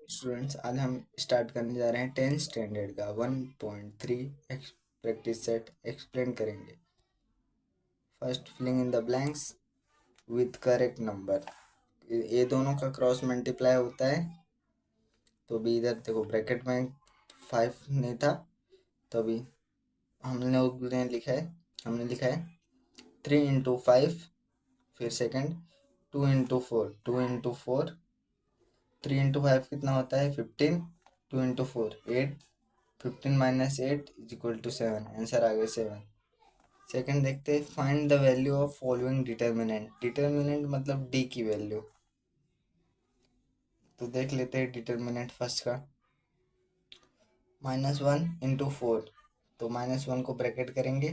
Students, आज हम start करने जा रहे हैं 10th स्टैंडर्ड का 1.3 प्रैक्टिस सेट एक्सप्लेन करेंगे। First, filling in the blanks with correct number. ये दोनों का क्रॉस मल्टीप्लाई होता है, तो अभी इधर देखो ब्रैकेट में 5 नहीं था, तो अभी हमने लिखा है 3 into 5, फिर सेकंड 2 into 4, 2 into 4, 3 into 5 कितना होता है 15, 2 into 4 8, 15 - 8 = 7, आंसर आ गया 7। सेकंड देखते हैं, find the value of following determinant. Determinant मतलब डी की वैल्यू। तो देख लेते हैं डिटर्मिनेंट फर्स्ट का, -1 into 4, तो -1 को ब्रैकेट करेंगे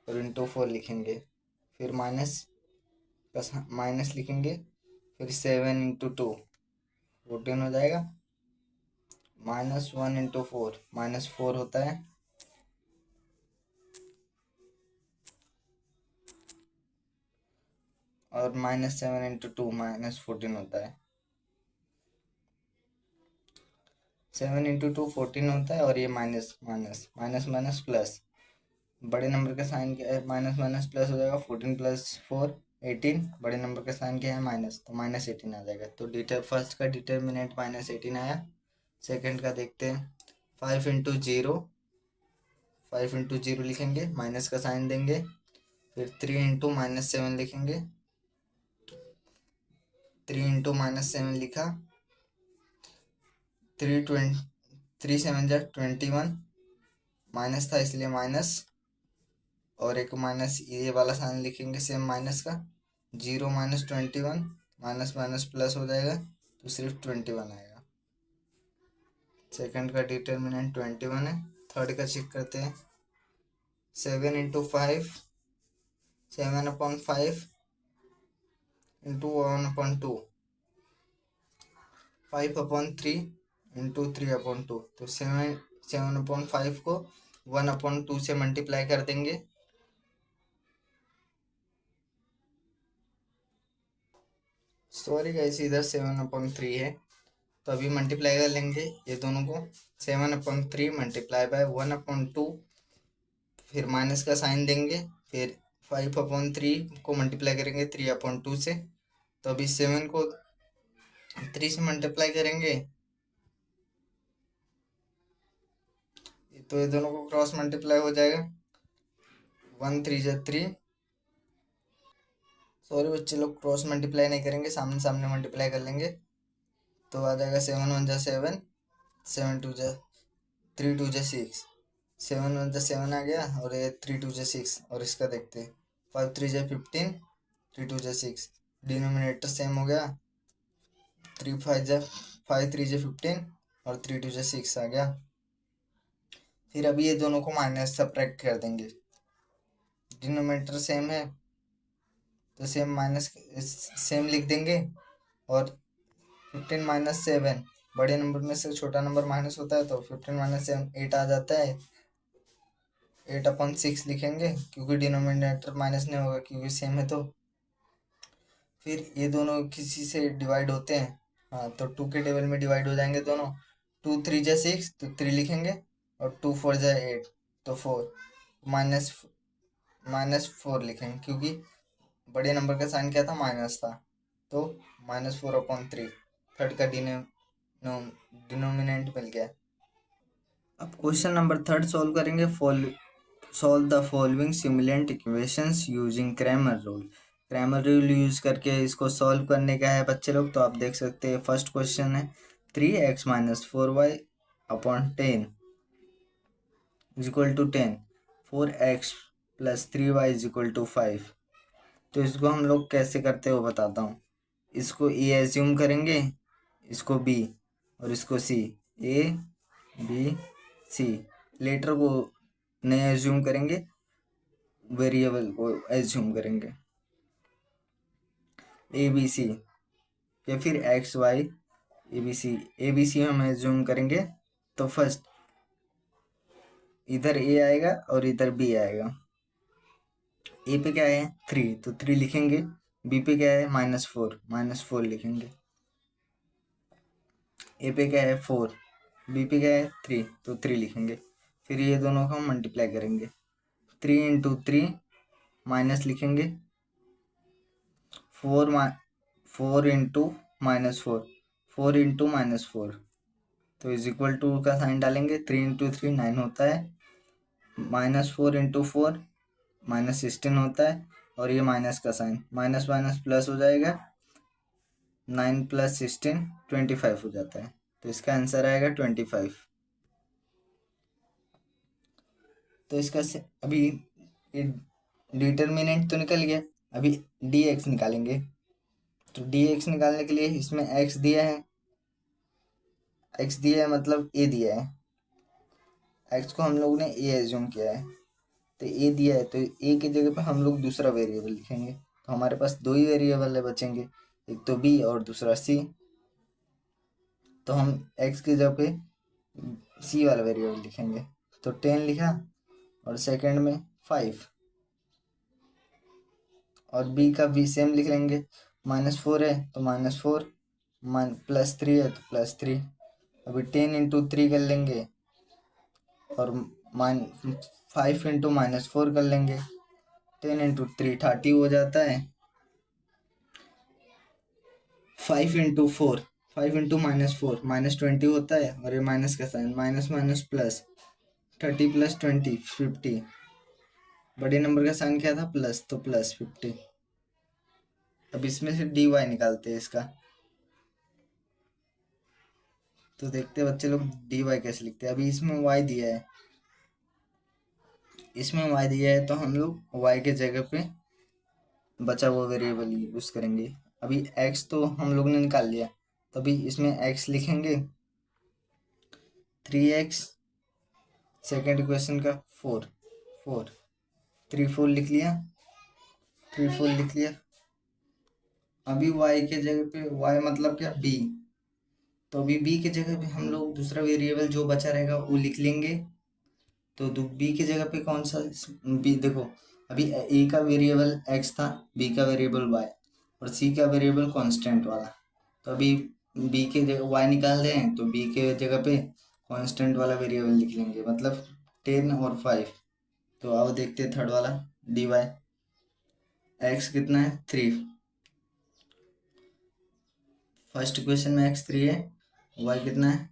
और into 4 लिखेंगे, फिर माइनस लिखेंगे, फिर 7 into 2 14 हो जाएगा। -1 into 4 -4 होता है, और -7 into 2 -14 होता है। 7 into 2 14 होता है, और ये minus minus minus minus plus, बड़े नंबर का साइन क्या है, माइनस माइनस प्लस हो जाएगा, 14 + 4 18, बड़े नंबर का साइन क्या है माइनस, तो -18 आ जाएगा। तो फर्स्ट का डिटर्मिनेंट -18 आया। सेकंड का देखते हैं, 5 into 0, 5 into 0 लिखेंगे, माइनस का साइन देंगे, फिर 3 into -7 लिखेंगे, 3 into -7 लिखा, 3 7 = 21, माइनस था इसलिए माइनस, और एक माइनस ये वाला साइन लिखेंगे सेम माइनस का, 0 - 21, माइनस माइनस प्लस हो जाएगा, तो सिर्फ 21 आएगा। सेकंड का डिटर्मिनेंट 21 है। थर्ड का चेक करते हैं, 7 into 5, 7/5 into 1/2, 5/3 into 3/2, तो 7/5 को 1/2 से मल्टीप्लाई कर देंगे, सॉरी गाइस इधर 7/3 है, तो अभी मल्टीप्लाई कर लेंगे ये दोनों को, 7/3 × 1/2, फिर माइनस का साइन देंगे, फिर 5/3 को मल्टीप्लाई करेंगे 3/2 से, तो अभी 7 को 3 से मल्टीप्लाई करेंगे, तो ये दोनों को क्रॉस मल्टीप्लाई हो जाएगा, 1 3 × 3, सॉरी बच्चे लोग क्रॉस मल्टीप्लाई नहीं करेंगे, सामने सामने मल्टीप्लाई कर लेंगे, तो आ जाएगा 7 1 × 7, 7 2 × 3 2 × 6, 7 1 × 7 आ गया, और ये 3 2 × 6, और इसका देखते हैं, 5 3 × 15, 3 2 × 6, डिनोमिनेटर सेम हो गया, 3 5 3 × 15, और 3 2 × 6 आ गया। फिर अभी ये दोनों को माइनस सब्ट्रैक्ट कर देंगे, डिनोमिनेटर सेम है तो सेम लिख देंगे, और 15 - 7, बड़े नंबर में से छोटा नंबर माइनस होता है, तो 15 - 7 8 आ जाता है, 8/6 लिखेंगे, क्योंकि डिनोमिनेटर माइनस नहीं होगा क्योंकि सेम है। तो फिर ये दोनों किसी से डिवाइड होते हैं, हाँ, तो 2 के टेबल में डिवाइड हो जाएंगे दोनों, 2 3 × 6, तो 3 लिखेंगे, और 2 4 × 8, तो 4, -4 लिखेंगे, क्योंकि बड़े नंबर का साइन क्या था माइनस था, तो -4/3, थर्ड का डिनोमिनेंट मिल गया। अब क्वेश्चन नंबर थर्ड सॉल्व करेंगे। Solve the following simulant equations using Cramer rule. Cramer rule use करके इसको सॉल्व करने का है बच्चे लोग, तो आप देख सकते हैं फर्स्ट क्वेश्चन है 3x - 4y/10 = 10, 4x + 3y = 5। तो इसको हम लोग कैसे करते हो बताता हूँ। इसको ए एज्यूम करेंगे, इसको बी, और इसको सी, ए बी सी। लेटर को नहीं एज्यूम करेंगे, वेरिएबल को एज्यूम करेंगे, ए बी सी, या फिर x y a b c हम एज्यूम करेंगे। तो फर्स्ट इधर ए आएगा और इधर बी आएगा। ए पे क्या है 3, तो 3 लिखेंगे, बी पे क्या है -4 लिखेंगे। ए पे क्या है 4, बी पे क्या है 3, तो 3 लिखेंगे। फिर ये दोनों को हम मल्टीप्लाई करेंगे, 3 इंटू 3 माइनस लिखेंगे 4 इंटू -4, 4 इंटू -4, तो इज इक्वल टू का साइन डालेंगे, 3 इंटू 3 9 होता है, -4 इंटू 4 -16 होता है, और ये माइनस का साइन, माइनस माइनस प्लस हो जाएगा, 9 + 16 25 हो जाता है, तो इसका आंसर आएगा 25। तो इसका अभी डिटर्मिनेंट तो निकल गया, अभी dx निकालेंगे। तो dx निकालने के लिए इसमें x दिया है, मतलब a दिया है, x को हम लोग ने a एज्यूम किया है, तो a दिया है, तो a की जगह पे हम लोग दूसरा वेरिएबल लिखेंगे। तो हमारे पास 2 ही वेरिएबल है बचेंगे, एक तो b और दूसरा c। तो हम x की जगह पे c वाला वेरिएबल लिखेंगे, तो 10 लिखा, और सेकंड में 5, और b का भी सेम लिख लेंगे, -4 है तो -4, +3 है तो +3। अभी 10 इंटू 3 कर लेंगे, और 5 इंटू -4 कर लेंगे, 10 इंटू 3 30 हो जाता है, 5 इंटू 4, 5 इंटू -4 -20 होता है, और ये माइनस का साइन, माइनस माइनस प्लस, 30 + 20 50, बड़े नंबर का साइन क्या था प्लस, तो +50। अब इसमें से dy निकालते हैं इसका, तो देखते हैं बच्चे लोग dy कैसे लिखते हैं। अभी इसमें y दिया है, तो हम लोग y के जगह पे बचा हुआ वेरिएबल यूज करेंगे। अभी x तो हम लोग ने निकाल लिया, तो अभी इसमें x लिखेंगे 3x, सेकेंड इक्वेशन का 4 3 4 लिख लिया, अभी y के जगह पे y मतलब क्या b, तो अभी b की जगह पे हम लोग दूसरा वेरिएबल जो बचा रहेगा वो लिख लेंगे। तो b की जगह पे कौन सा b, देखो अभी a का वेरिएबल x था, b का वेरिएबल y, और c का वेरिएबल कांस्टेंट वाला। तो अभी b के जगह y निकाल रहे हैं, तो b के जगह पे कांस्टेंट वाला वेरिएबल लिख लेंगे, मतलब 10 और 5। तो अब देखते हैं थर्ड वाला dy, x कितना है 3, फर्स्ट इक्वेशन में x 3 है, y कितना है,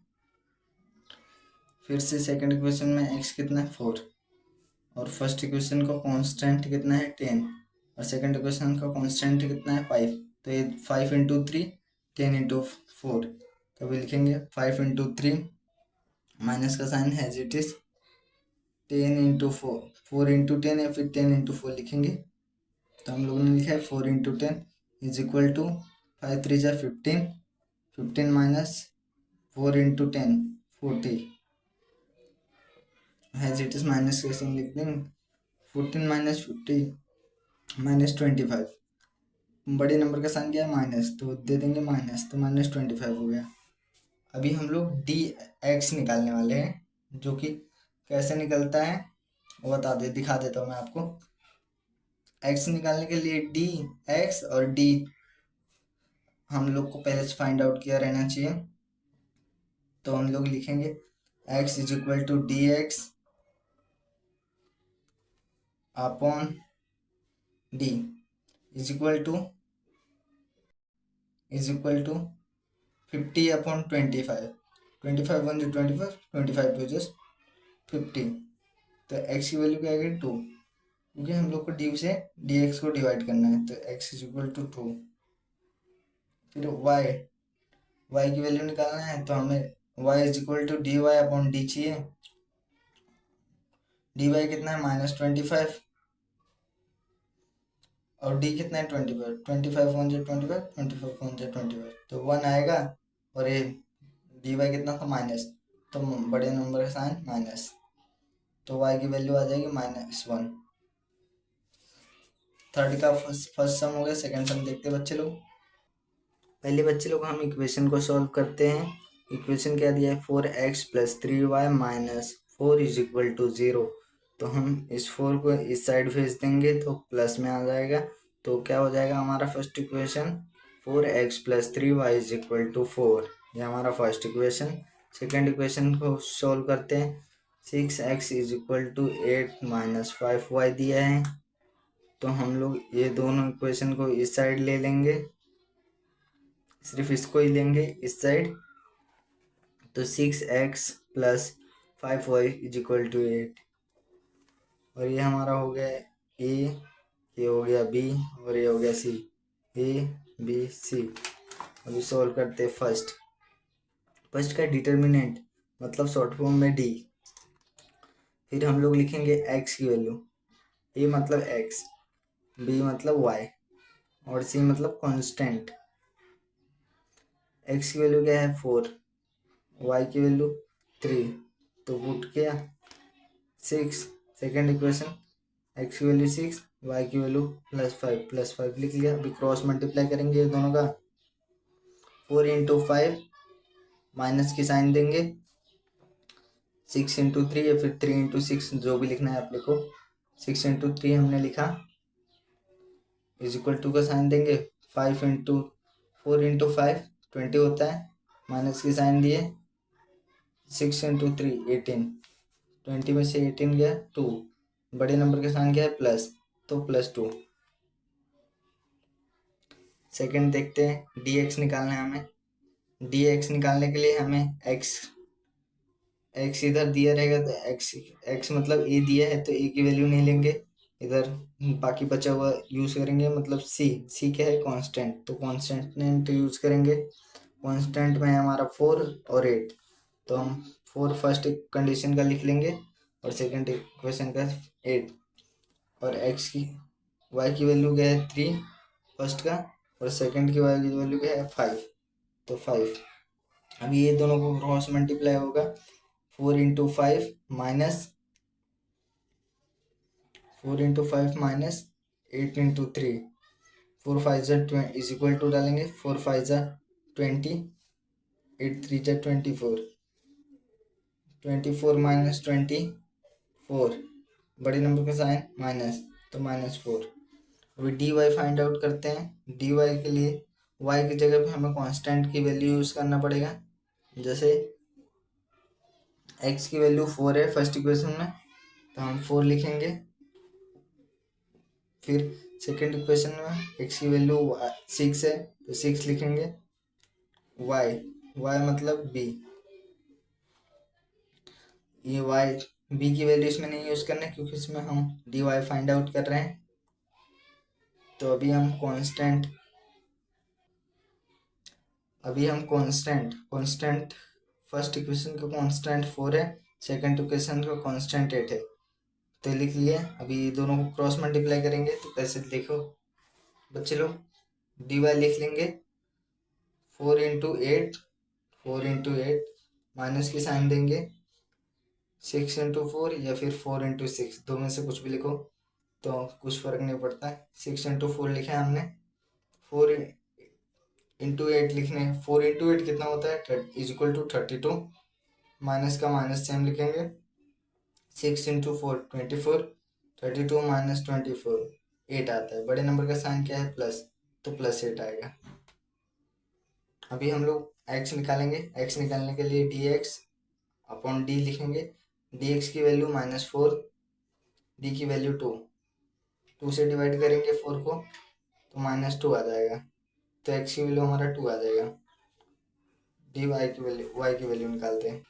फिर से सेकंड इक्वेशन में x कितना है 4, और फर्स्ट इक्वेशन का कांस्टेंट कितना है 10, और सेकंड इक्वेशन का कांस्टेंट कितना है 5। तो ये 5 इंटू 3 10 इंटू 4, तो अभी लिखेंगे 5 इंटू 3 माइनस का साइन है as it is, 10 into 4, 4 into 10 या फिर 10 इंटू 4 लिखेंगे। तो हम लोगों ने लिखा है 4 इंटू 10 इज इक्वल टू 5 3 जा 15, 15 minus 4 into 10 40, as it is minus कैसे लिख देंगे, 14 माइनस 50 -25, बड़े नंबर का साइन क्या है माइनस, तो दे देंगे माइनस, तो -25 हो गया। अभी हम लोग dx निकालने वाले हैं, जो कि कैसे निकलता है वो दिखा देता हूँ मैं आपको। x निकालने के लिए dx और d हम लोग को पहले से फाइंड आउट किया रहना चाहिए। तो हम लोग लिखेंगे x is equal to dx upon d is equal to 50 upon 25, 25 1 25, 25 2 50, तो x की वैल्यू क्या आएगी 2, क्योंकि हम लोग को d से dx को डिवाइड करना है, तो x इज इक्वल टू 2। फिर y की वैल्यू निकालना है, तो हमें y is equal to dy upon d चाहिए, dy कितना है -25, और d कितना है 25, 25 1 25, 25 1 25, तो 1 आएगा, और ये dy कितना था माइनस, तो बड़े नंबर का साइन माइनस, तो y की वैल्यू आ जाएगी -1। थर्ड का फर्स्ट सम हो गया। सेकंड सम देखते हैं बच्चे लोग। पहले बच्चे लोग हम इक्वेशन को सॉल्व करते हैं। इक्वेशन क्या दिया है 4x + 3y - 4 is equal to 0। तो हम इस 4 को इस साइड भेज देंगे तो प्लस में आ जाएगा। तो क्या हो जाएगा हमारा first equation 4x + 3y is equal to 4। ये हमारा फर्स्ट इक्वेशन। सेकेंड इक्वेशन को सॉल्व करते हैं। 6x is equal to 8 minus 5y दिया है, तो हम लोग ये दोनों इक्वेशन को इस साइड ले लेंगे, सिर्फ इसको ही लेंगे इस साइड। तो 6x plus 5y is equal to 8, और ये हमारा हो गया ए, ये हो गया बी, और ये हो गया सी। ए बी सी। अभी सॉल्व करते हैं फर्स्ट का डिटर्मिनेंट, मतलब शॉर्ट फॉर्म में डी। फिर हम लोग लिखेंगे एक्स की वैल्यू। ए मतलब एक्स, बी मतलब वाई, और सी मतलब कांस्टेंट। एक्स की वैल्यू क्या है 4, वाई की वैल्यू 3, तो पुट किया 6। सेकेंड इक्वेशन, एक्स की वैल्यू 6, वाई की वैल्यू +5 लिख लिया। अभी क्रॉस मल्टीप्लाई करेंगे ये दोनों का। 4 इंटू 5 माइनस की साइन देंगे, 6 इंटू 3 या फिर 3 इंटू 6, जो भी लिखना है आप लिखो। 6 इंटू 3 हमने लिखा, इज इक्वल टू का साइन देंगे। 4 इंटू 5 20 होता है, माइनस की साइन दिए। 6 इंटू 3 18, 20 में से 18 गया 2, बड़े नंबर का साइन क्या है प्लस, तो +2। सेकंड देखते हैं, dx निकालना है हमें। dx निकालने के लिए हमें x इधर दिया रहेगा, तो x मतलब a दिया है, तो a की वैल्यू नहीं लेंगे, इधर बाकी बचा हुआ यूज करेंगे। मतलब c क्या है कांस्टेंट, तो कांस्टेंट यूज करेंगे। कांस्टेंट में है हमारा 4 और 8, तो हम 4 फर्स्ट कंडीशन का लिख लेंगे और सेकंड इक्वेशन का 8। और y की वैल्यू क्या है 3 फर्स्ट का, और सेकंड की y की वैल्यू क्या है 5, तो 5। अभी ये दोनों को क्रॉस मल्टीप्लाई होगा। 4 into 5 minus 8 into 3, 4 5 is equal to डालेंगे, 4 5 20, 8 3 24, 24 माइनस 24, बड़े नंबर का साइन माइनस, तो -4। अभी डी वाई फाइंड आउट करते हैं। डी वाई के लिए वाई की जगह पे हमें कांस्टेंट की वैल्यू यूज करना पड़ेगा। जैसे एक्स की वैल्यू 4 है फर्स्ट इक्वेशन में, तो हम 4 लिखेंगे। फिर सेकेंड इक्वेशन में एक्स की वैल्यू 6 है, तो 6 लिखेंगे। वाई मतलब बी, ये वाई बी की वैल्यू इसमें नहीं यूज करना, क्योंकि इसमें हम डी वाई फाइंड आउट कर रहे हैं। तो अभी हम कांस्टेंट फर्स्ट इक्वेशन का कांस्टेंट 4 है, सेकंड इक्वेशन का कांस्टेंट 8 है, तो लिख लिया। अभी दोनों को क्रॉस मल्टीप्लाई करेंगे, तो कैसे देखो बच्चे लोग, डी वाई लिख लेंगे 4 इंटू एट माइनस की साइन देंगे। 6 इंटू 4 या फिर 4 इंटू 6, दो में से कुछ भी लिखो, तो कुछ फर्क नहीं पड़ता है। 6 इंटू 4 लिखा है हमने। 4 इंटू 8 लिखने, 4 इंटू 8 कितना होता है इज इक्वल टू 32, माइनस का माइनस सेम लिखेंगे। 6 इंटू 4 24, 32 माइनस 24 8 आता है, बड़े नंबर का साइन क्या है प्लस, तो +8 आएगा। अभी हम लोग x निकालेंगे। x निकालने के लिए dx अपॉन डी लिखेंगे। dx की वैल्यू -4, d की वैल्यू 2 से डिवाइड करेंगे 4 को, तो -2 आ जाएगा, तो x की वैल्यू हमारा 2 आ जाएगा। dy की वैल्यू y की वैल्यू निकालते हैं।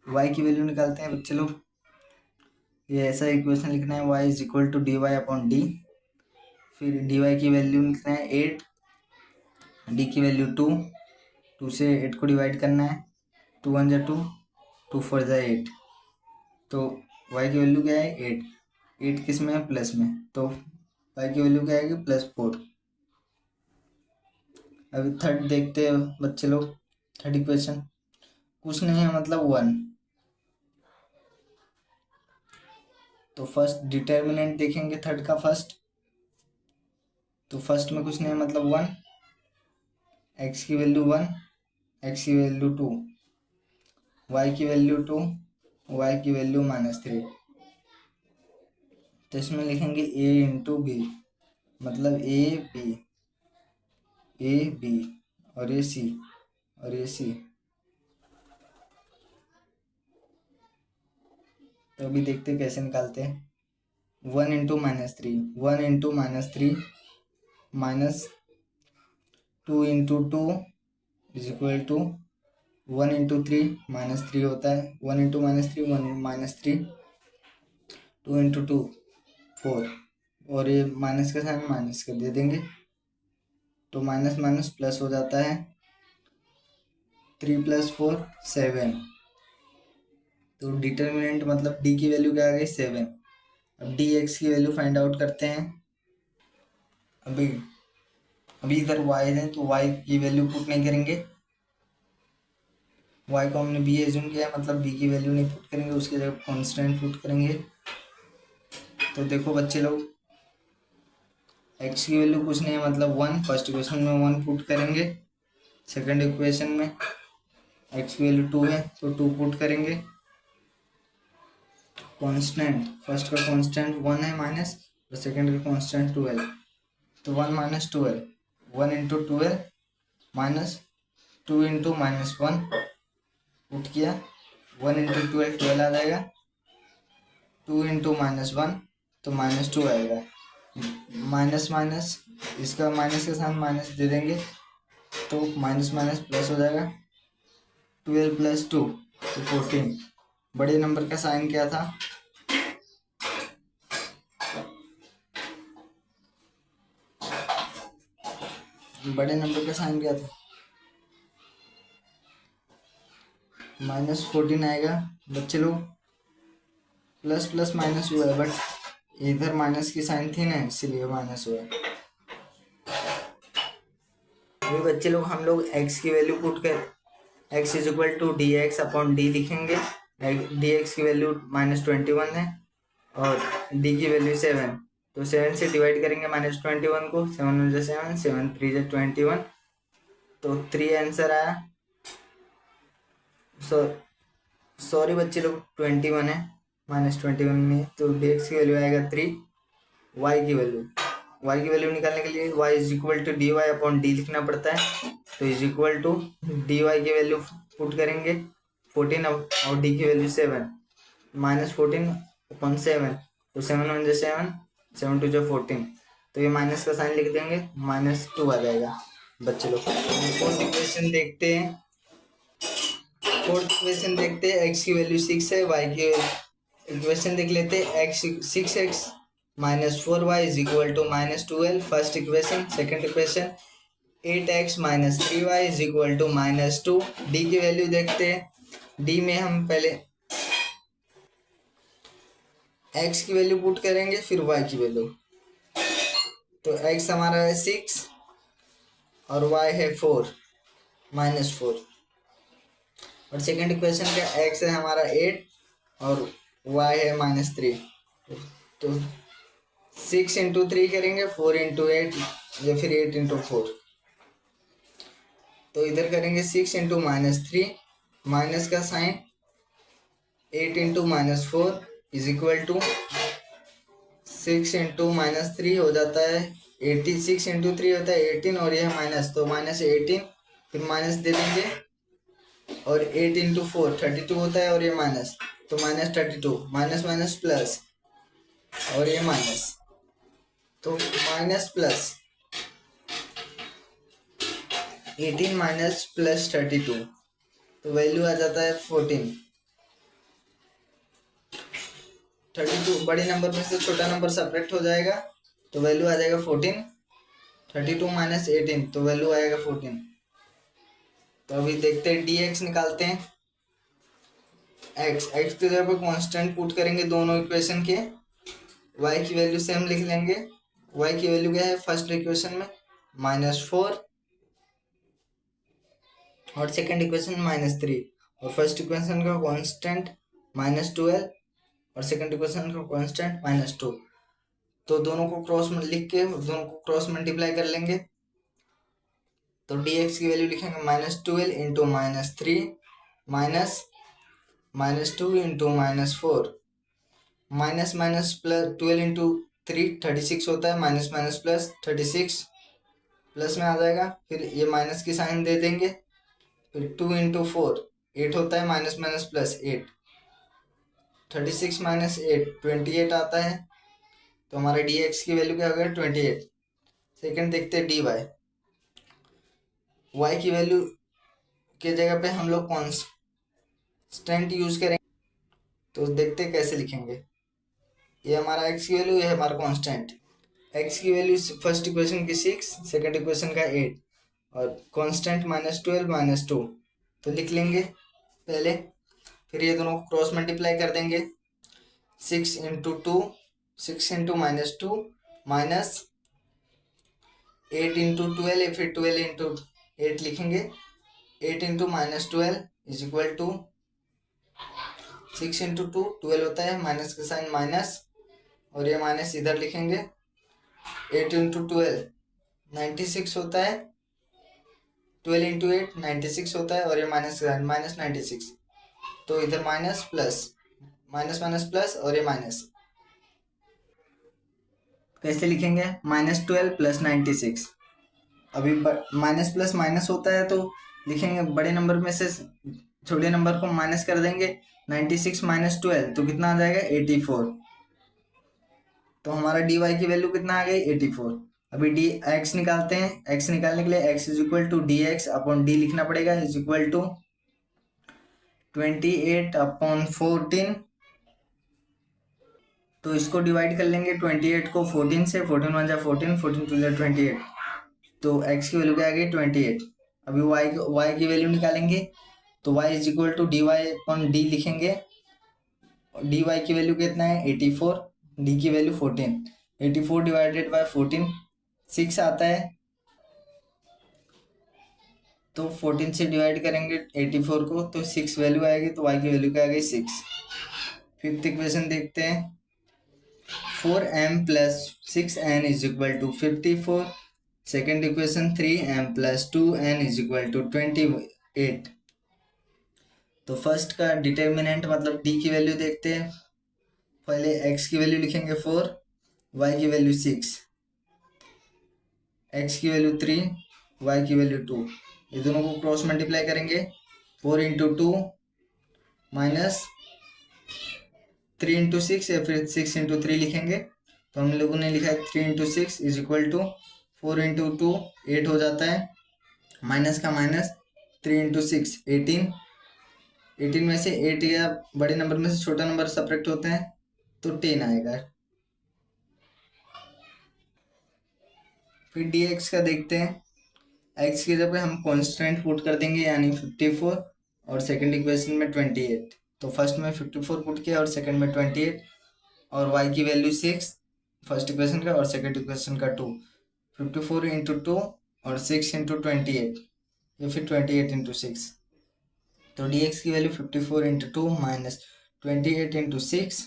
y की वैल्यू निकालते हैं बच्चे लोग। ये ऐसा इक्वेशन लिखना है, y is equal to dy upon D. फिर dy की वैल्यू लिखना है 8, d की वैल्यू 2 से 8 को डिवाइड करना है। 2 1 जा 2, 2 4 जा 8, तो y की वैल्यू क्या है 8। 8 किस में है प्लस में, तो y की वैल्यू क्या आएगी +4। अभी थर्ड देखते हैं बच्चे लोग। थर्ड इक्वेशन कुछ नहीं है, मतलब 1, तो फर्स्ट डिटर्मिनेंट देखेंगे थर्ड का फर्स्ट, तो फर्स्ट में कुछ नहीं है मतलब 1, x की वैल्यू 1, x की वैल्यू 2, y की वैल्यू 2, y की वैल्यू -3। तो इसमें लिखेंगे a इंटू बी, मतलब ए बी और ये सी। और ये सी। तो अभी देखते हैं कैसे निकालते हैं। 1 into -3, 1 into -3 minus 2 into 2 is equal to 1 into 3 -3 होता है। 1 इंटू -3 1 -3, 2 इंटू 2 4, और ये माइनस का साइन माइनस कर दे देंगे, तो माइनस माइनस प्लस हो जाता है। 3 + 4 7। तो डिटर्मिनेंट मतलब डी की वैल्यू क्या आ गई 7। अब डी एक्स की वैल्यू फाइंड आउट करते हैं। अभी अभी इधर वाई है तो वाई की वैल्यू पुट नहीं करेंगे, वाई को हमने बी एज्यूम किया, मतलब बी की वैल्यू नहीं पुट करेंगे, उसकी जगह कांस्टेंट पुट करेंगे। तो देखो बच्चे लोग, एक्स की वैल्यू कुछ नहीं है मतलब 1, फर्स्ट इक्वेशन में 1 पुट करेंगे। सेकंड इक्वेशन में एक्स की वैल्यू 2 है तो 2 पुट करेंगे। कांस्टेंट, फर्स्ट का कांस्टेंट 1 है माइनस, और सेकंड का कांस्टेंट 12, तो 1 - 12, 1 इंटू 12 माइनस 2 इंटू -1 पुट किया, 1 इंटू 12 12 आ जाएगा, 2 इंटू -1 तो -2 आएगा। माइनस माइनस, इसका माइनस के साथ माइनस दे देंगे, तो माइनस माइनस प्लस हो जाएगा। 12 + 2 तो 14। बड़े नंबर का साइन क्या था, बड़े नंबर का साइन क्या था, -14 आएगा। बच्चे लोग प्लस प्लस माइनस हुआ है, बट इधर माइनस की साइन थी ना, इसीलिए माइनस हुआ है। अभी बच्चे लोग हम लोग x की वैल्यू पुट कर x is equal to dx upon d लिखेंगे। dx की वैल्यू -21 है और d की वैल्यू 7, तो 7 से डिवाइड करेंगे -21 को, 7 × 7 7 3 × 21, तो 3 आंसर आया। सॉरी बच्चे लोग 21 है, -21 में, तो dx की वैल्यू आएगा 3। y की वैल्यू निकालने के लिए y is equal to dy upon d लिखना पड़ता है, तो इज इक्वल टू dy की वैल्यू पुट करेंगे 14 और d की वैल्यू 7, -14 अपॉन 7, तो 7 × 7 7 × 2 14, तो ये माइनस का साइन लिख देंगे, -2 आ जाएगा। बच्चे लोग फोर्थ इक्वेशन देखते हैं। x की वैल्यू 6 है, y की इक्वेशन देख लेते हैं। 6x - 4y is equal to -12, first equation. Second equation 8x - 3y is equal to -2। D की वैल्यू देखते हैं। डी में हम पहले x की वैल्यू पुट करेंगे, फिर y की वैल्यू। तो x हमारा है 6 और y है 4 -4, और सेकंड इक्वेशन का x है हमारा 8 और y है -3, तो 6 × 3 करेंगे, 4 × 8 या फिर 8 × 4, तो इधर करेंगे 6 × -3, माइनस का साइन 8 × -4 इज इक्वल टू 6 × -3 हो जाता है 18, 6 × 3 होता है 18, और यह माइनस, तो -18, फिर माइनस दे देंगे, और 8 × 4 32 होता है, और ये माइनस, तो -32, माइनस माइनस प्लस, और ये माइनस, तो माइनस प्लस 18 माइनस प्लस 32, तो वैल्यू आ जाता है 14। 32 बड़े नंबर में से छोटा नंबर सब्ट्रैक्ट हो जाएगा, तो वैल्यू आ जाएगा 14। 32 माइनस 18, तो वैल्यू आएगा 14। तो अभी देखते हैं dx निकालते हैं। x की जगह पर कांस्टेंट पुट करेंगे दोनों इक्वेशन के, y की वैल्यू सेम लिख लेंगे। y की वैल्यू क्या है फर्स्ट इक्वेशन में -4, और सेकंड इक्वेशन -3, और फर्स्ट इक्वेशन का कांस्टेंट -12, और सेकंड इक्वेशन का कांस्टेंट -2, तो दोनों को क्रॉस लिख के दोनों को क्रॉस मल्टीप्लाई कर लेंगे। तो dx की वैल्यू लिखेंगे -12 into -3 minus -2 into -4, minus minus plus 12 into 3 36 होता है, माइनस माइनस प्लस 36 प्लस में आ जाएगा, फिर ये माइनस की साइन दे देंगे, फिर 2 × 4 8 होता है, माइनस माइनस प्लस 8, 36 माइनस 8 28 आता है। तो हमारा डी एक्स की वैल्यू क्या हो गया 28। सेकंड देखते हैं डी वाई। वाई की वैल्यू के जगह पे हम लोग कांस्टेंट यूज करेंगे, तो देखते हैं कैसे लिखेंगे। ये हमारा एक्स की वैल्यू, ये हमारा कांस्टेंट। एक्स की वैल्यू फर्स्ट इक्वेशन की 6, सेकंड इक्वेशन का 8 और कांस्टेंट -12 -2, तो लिख लेंगे पहले। फिर ये दोनों को क्रॉस मल्टीप्लाई कर देंगे। 6 × 2, 6 × -2 माइनस 8 × 12, फिर 12 × 8 लिखेंगे। 8 × -12 इज इक्वल टू 6 × 2 12 होता है, माइनस का साइन माइनस, और ये माइनस इधर लिखेंगे। 8 × 12 96 होता है, 12 × 8 96 होता है, और ये माइनस का साइन माइनस 96, तो इधर minus plus, minus minus plus, और ये माइनस। कैसे लिखेंगे -12 + 96। अभी माइनस प्लस माइनस होता है, तो लिखेंगे बड़े नंबर में से छोटे नंबर को माइनस कर देंगे। 96 - 12 तो कितना आ जाएगा 84। तो हमारा डी वाई की वैल्यू कितना आ गई 84। अभी डी एक्स निकालते हैं। एक्स निकालने के लिए X is equal to D X upon D लिखना पड़ेगा, इज इक्वल टू 28/14। तो इसको डिवाइड कर लेंगे 28 को 14 से, 14 × 1 = 14, 14 × 2 = 28, तो x की वैल्यू क्या आ गई 28। अभी y की वैल्यू निकालेंगे, तो y is equal to D Y upon D लिखेंगे। डी वाई की वैल्यू कितना है 84, डी की वैल्यू 14, 84 डिवाइडेड बाय 14 6 आता है, तो 14 से डिवाइड करेंगे 84 को, तो 6 वैल्यू आएगी, तो y की वैल्यू क्या आ गई 6। फिफ्थ इक्वेशन देखते हैं। 4m + 6n is equal to 54। Second equation 3m + 2n is equal to 28। तो फर्स्ट का डिटर्मिनेंट मतलब डी की वैल्यू देखते हैं। पहले x की वैल्यू लिखेंगे 4, y की वैल्यू 6, x की वैल्यू 3, y की वैल्यू 2। ये दोनों को क्रॉस मल्टीप्लाई करेंगे। 4 × 2 माइनस 3 × 6, या फिर 6 × 3 लिखेंगे। तो हम लोगों ने लिखा है 3 × 6 इज इक्वल टू 4 × 2 8 हो जाता है, माइनस का माइनस, 3 × 6 18। 18 में से 8 या बड़े नंबर में से छोटा नंबर सब्ट्रैक्ट होते हैं, तो 10 आएगा। फिर डी एक्स का देखते हैं। एक्स की जगह हम कांस्टेंट पुट कर देंगे, यानी 54 और सेकंड इक्वेशन में 28। तो फर्स्ट में 54 पुट किया और सेकंड में 28, और y की वैल्यू 6 फर्स्ट इक्वेशन का और सेकंड इक्वेशन का 2। 54 × 2 और 6 × 28, या फिर 28 × 6। तो dx की value 54 × 2 minus 28 × 6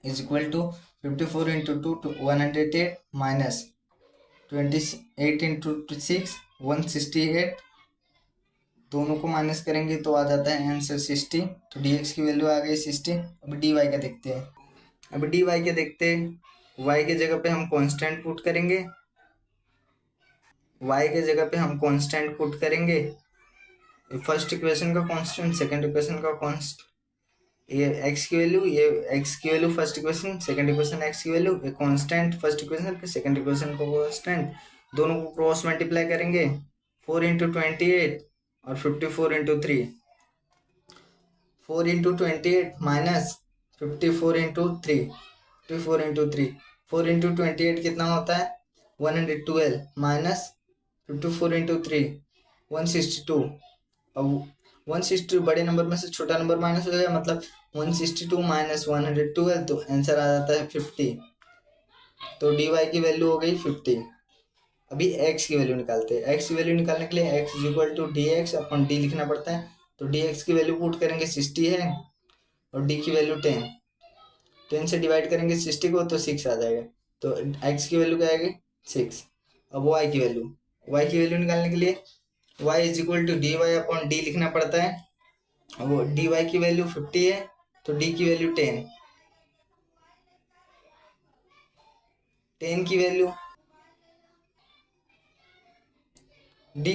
is equal to 54 × 2 108 minus 28 × 6 168। दोनों को माइनस करेंगे तो आ जाता है आंसर 60। तो dx की वैल्यू आ गई 60। अब dy का देखते हैं। अब dy के देखते हैं। y के जगह पे हम कांस्टेंट पुट करेंगे। y के जगह पे हम कांस्टेंट पुट करेंगे। फर्स्ट इक्वेशन का कांस्टेंट, सेकंड इक्वेशन का कांस्टेंट, ये x की वैल्यू, ये x की value first equation, second equation x की वैल्यू, ये कांस्टेंट फर्स्ट इक्वेशन के सेकंड इक्वेशन को कांस्टेंट, दोनों को क्रॉस मल्टीप्लाई करेंगे। 4 × 28 और 54 × 3। 4 × 28 माइनस 54 × 3, 54 × 3। 4 × 28 कितना होता है 112 माइनस 54 × 3 162। अब 162 बड़े नंबर में से छोटा नंबर माइनस हो जाएगा, मतलब 162 माइनस 112, तो आंसर आ जाता है 50। तो डी वाई की वैल्यू हो गई 50। अभी x की वैल्यू निकालते हैं। x की वैल्यू निकालने के लिए x is equal to D X upon D लिखना पड़ता है। तो डी एक्स की वैल्यू पुट करेंगे 60 है, और डी की वैल्यू 10। 10 से डिवाइड करेंगे 60 को, तो 6 आ जाएगा। तो x की वैल्यू क्या आएगी 6। अब y की वैल्यू निकालने के लिए y is equal to D Y upon D लिखना पड़ता है। वो डी वाई की वैल्यू 50 है, तो डी की वैल्यू 10। 10 की वैल्यू डी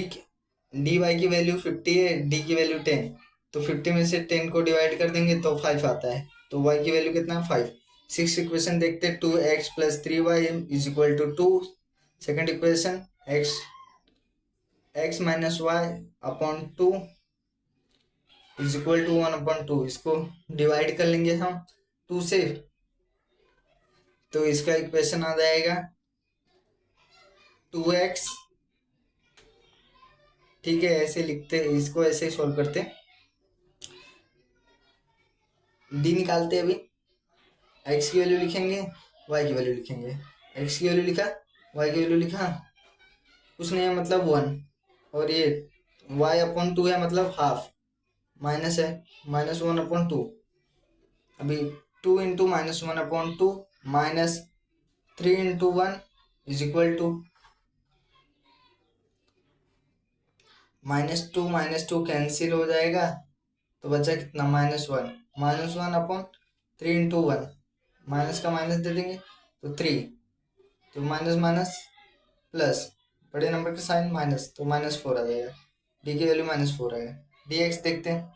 डी वाई की वैल्यू 50 है, डी की वैल्यू 10, तो 50 में से 10 को डिवाइड कर देंगे तो 5 आता है, तो y की वैल्यू कितना है 5। सिक्स इक्वेशन देखते हैं, 2x plus 3y is equal to 2। Second equation x minus Y upon 2 is equal to 1 upon 2। इसको डिवाइड कर लेंगे हम 2 से, तो इसका इक्वेशन आ जाएगा 2x। ठीक है, ऐसे लिखते हैं इसको, ऐसे ही सोल्व करते हैं। डी निकालते हैं अभी, x की वैल्यू लिखेंगे, y की वैल्यू लिखेंगे। x की वैल्यू लिखा, y की वैल्यू लिखा, कुछ नहीं है मतलब 1, और ये y अपॉन 2 है मतलब हाफ, माइनस है, माइनस 1 अपॉन 2। अभी 2 इंटू minus 1 upon 2 minus 3 into 1 is equal to minus two cancel हो जाएगा, तो बचा कितना -1, -1 अपॉन 3 इंटू 1, माइनस का माइनस दे देंगे तो 3, तो माइनस माइनस प्लस, बड़े नंबर के साइन माइनस, तो -4 आ जाएगा, डी की वैल्यू -4 आएगा। डी एक्स देखते हैं,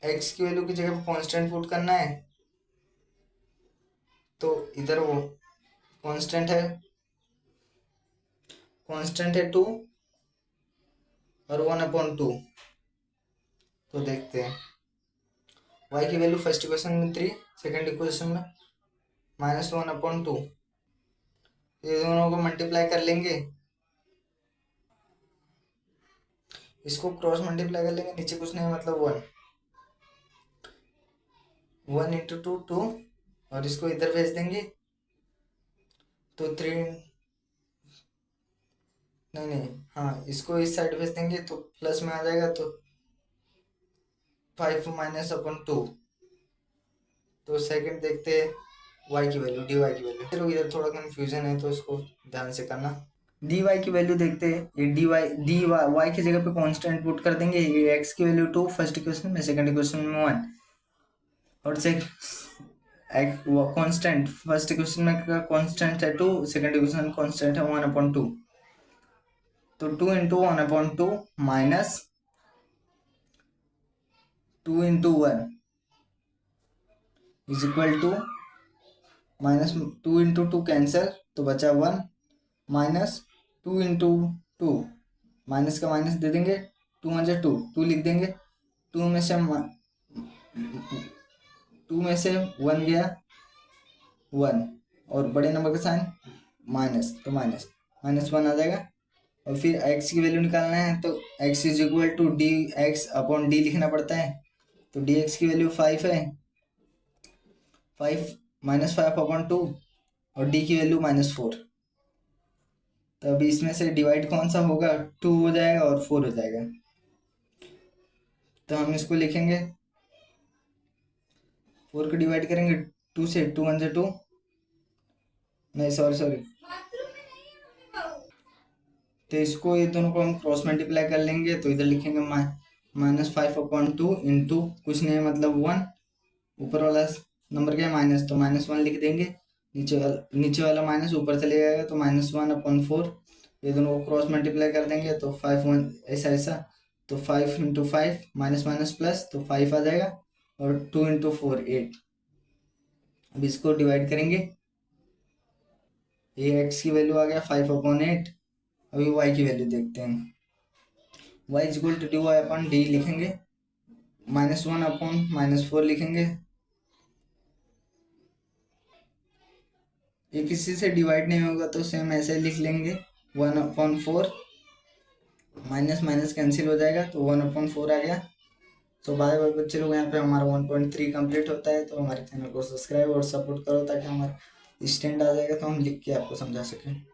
एक्स की वैल्यू की जगह पर कांस्टेंट पुट करना है, तो इधर वो कांस्टेंट है 2 और 1 अपॉन 2, तो देखते हैं y की वैल्यू फर्स्ट इक्वेशन में 3, सेकेंड इक्वेशन में -1 अपॉन 2, ये दोनों को मल्टीप्लाई कर लेंगे, इसको क्रॉस मल्टीप्लाई कर लेंगे, नीचे कुछ नहीं मतलब 1 इंटू 2 2, और इसको इधर भेज देंगे तो 3, नहीं हाँ, इसको इस साइड भेज देंगे तो प्लस में आ जाएगा, तो 5 माइनस अपॉन 2। तो सेकंड देखते हैं y की वैल्यू, dy की वैल्यू, चलो इधर थोड़ा कंफ्यूजन है तो इसको ध्यान से करना। dy की वैल्यू देखते हैं, ये dy y की जगह पे कांस्टेंट पुट कर देंगे, ये x की वैल्यू 2 फर्स्ट इक्वेशन में, सेकंड इक्वेशन में 1, और से कांस्टेंट फर्स्ट इक्वेशन में का कांस्टेंट है 2, सेकंड इक्वेशन में कांस्टेंट है 1 अपॉन 2, तो 2 into 1 upon 2 minus 2 into 1 is equal to -2 into 2 cancel, तो बचा 1, माइनस 2 इंटू 2, माइनस का माइनस दे देंगे, 2 × 2 2 लिख देंगे, 2 में से 1 गया 1, और बड़े नंबर का साइन माइनस, तो -1 आ जाएगा। और फिर x की वैल्यू निकालना है, तो x is equal to D X upon D लिखना पड़ता है, तो डी एक्स की वैल्यू 5 है, 5 -5 अपॉन 2, और डी की वैल्यू -4। तो अभी इसमें से डिवाइड कौन सा होगा, 2 हो जाएगा और 4 हो जाएगा, तो हम इसको लिखेंगे, 4 को डिवाइड करेंगे 2 से, 2 × 2, नहीं सॉरी, तो इसको ये दोनों को हम क्रॉस मल्टीप्लाई कर लेंगे, तो इधर लिखेंगे -5 अपॉन 2 इंटू कुछ नहीं मतलब 1, ऊपर वाला नंबर क्या है माइनस, तो -1 लिख देंगे, नीचे वाला माइनस ऊपर चले जाएगा, तो -1 अपॉन 4, ये दोनों को क्रॉस मल्टीप्लाई कर देंगे, तो 5 1 ऐसा, तो 5 इंटू 5 माइनस माइनस प्लस, तो 5 आ जाएगा, और 2 इंटू 4 8। अब इसको डिवाइड करेंगे, ये एक्स की वैल्यू आ गया 5 अपॉन 8। अभी y की वैल्यू देखते हैं, y is equal to D Y upon D लिखेंगे, -1 अपॉन -4 लिखेंगे, ये किसी से डिवाइड नहीं होगा तो सेम ऐसे लिख लेंगे, 1 अपॉन 4, माइनस माइनस कैंसिल हो जाएगा, तो 1 अपॉन 4 आ गया। तो बाय बाय बच्चे लोग, यहाँ पे हमारा 1.3 कंप्लीट होता है, तो हमारे चैनल को सब्सक्राइब और सपोर्ट करो, ताकि हमारा स्टैंड आ जाएगा तो हम लिख के आपको समझा सकें।